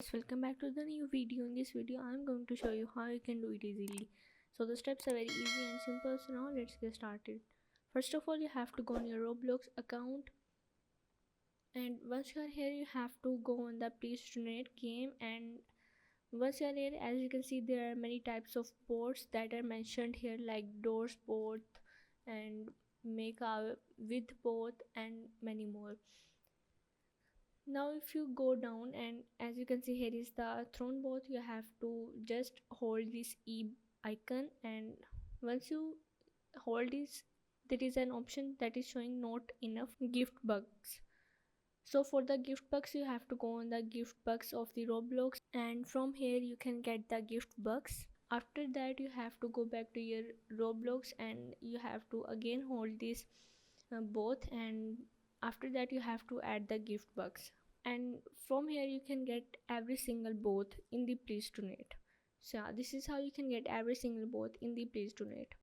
Welcome back to the new video. In this video I'm going to show you how you can do it easily. So the steps are very easy and simple, so now let's get started. First of all, you have to go on your Roblox account, and once you are here you have to go on the please donate game. And once you are here, as you can see, there are many types of boards that are mentioned here, like doors board and make a with both and many more. Now if you go down, and as you can see, here is the throne bot. You have to just hold this e icon, and once you hold this, there is an option that is showing not enough gift bucks. So for the gift bucks, you have to go on the gift bucks of the Roblox, and from here you can get the gift bucks. After that you have to go back to your Roblox, and you have to again hold this both, and after that you have to add the gift bucks, and from here you can get every single both in the please donate. So yeah, this is how you can get every single both in the please donate.